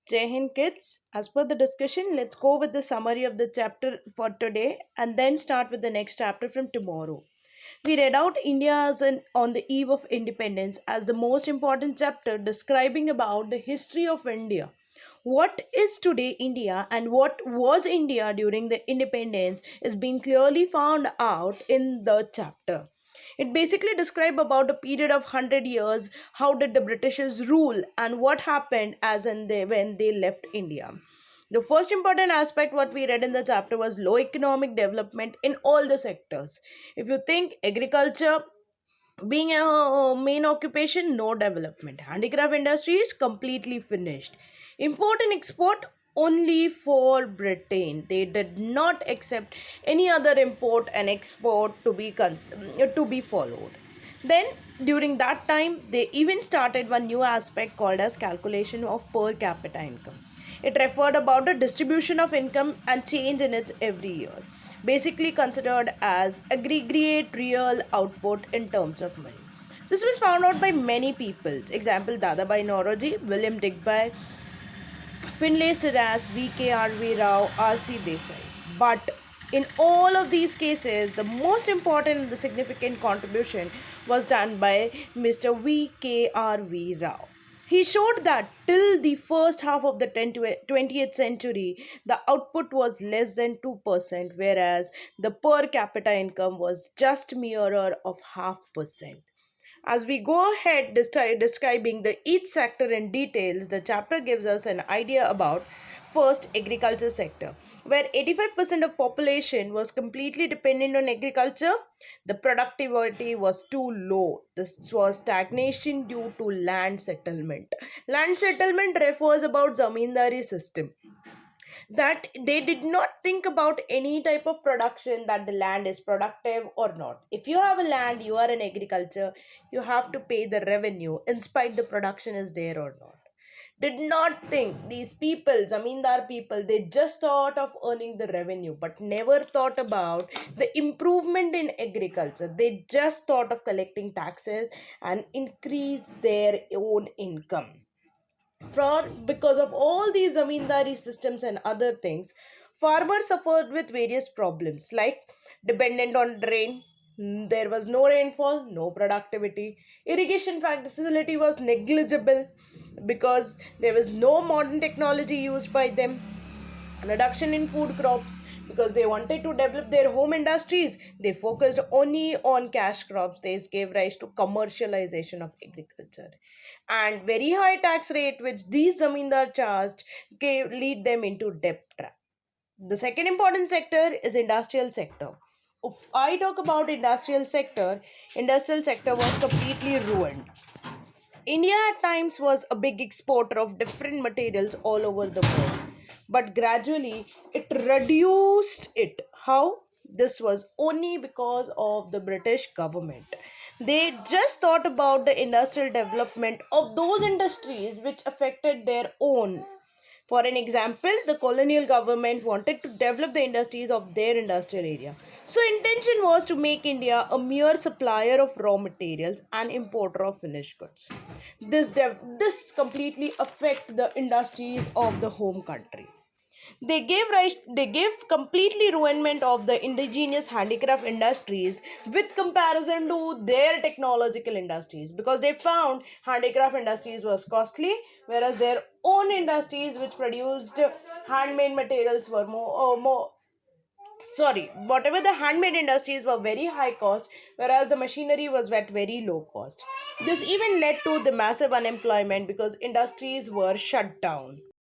Jai Hind kids. As per the discussion, let's go with the summary of the chapter for today and then start with the next chapter from tomorrow. We read out India as on the eve of independence as the most important chapter describing about the history of India. What is today India and what was India during the independence is being clearly found out in the chapter. It basically describes about a period of 100 years, how did the Britishers rule and what happened as in when they left India. The first important aspect what we read in the chapter was low economic development in all the sectors. If you think agriculture being a main occupation, no development. Handicraft industry is completely finished. Import and export only for Britain. They did not accept any other import and export to be followed. Then during that time, they even started one new aspect called as calculation of per capita income. It referred about the distribution of income and change in its every year, basically considered as aggregate real output in terms of money. This was found out by many peoples. Example Dadabhai Naoroji, William Digby, Finlay Siras, V.K.R.V. Rao, R.C. Desai. But in all of these cases, the most important and the significant contribution was done by Mr. V.K.R.V. Rao. He showed that till the first half of the 20th century, the output was less than 2%, whereas the per capita income was just nearer of half percent. As we go ahead describing the each sector in details, the chapter gives us an idea about first agriculture sector, where 85% of population was completely dependent on agriculture. The productivity was too low. This was stagnation due to land settlement. Land settlement refers about zamindari system, that they did not think about any type of production, that the land is productive or not. If you have a land, you are in agriculture, you have to pay the revenue in spite the production is there or not. Did not think these people, zamindar people, they just thought of earning the revenue but never thought about the improvement in agriculture. They just thought of collecting taxes and increase their own income. For because of all these zamindari systems and other things, farmers suffered with various problems like dependent on rain. There was no rainfall, no productivity. Irrigation facility was negligible because there was no modern technology used by them. Reduction in food crops because they wanted to develop their home industries. They focused only on cash crops. This gave rise to commercialization of agriculture, and very high tax rate which these zamindar charged gave lead them into debt trap. The second important sector is industrial sector. If I talk about industrial sector was completely ruined. India at times was a big exporter of different materials all over the world, but gradually it reduced it. How? This was only because of the British government. They just thought about the industrial development of those industries which affected their own. For an example, the colonial government wanted to develop the industries of their industrial area. So intention was to make India a mere supplier of raw materials and importer of finished goods. This completely affect the industries of the home country. They gave completely ruinment of the indigenous handicraft industries with comparison to their technological industries, because they found handicraft industries was costly, whereas their own industries which produced handmade materials were more sorry, whatever the handmade industries were very high cost, whereas the machinery was at very low cost. This even led to the massive unemployment because industries were shut down.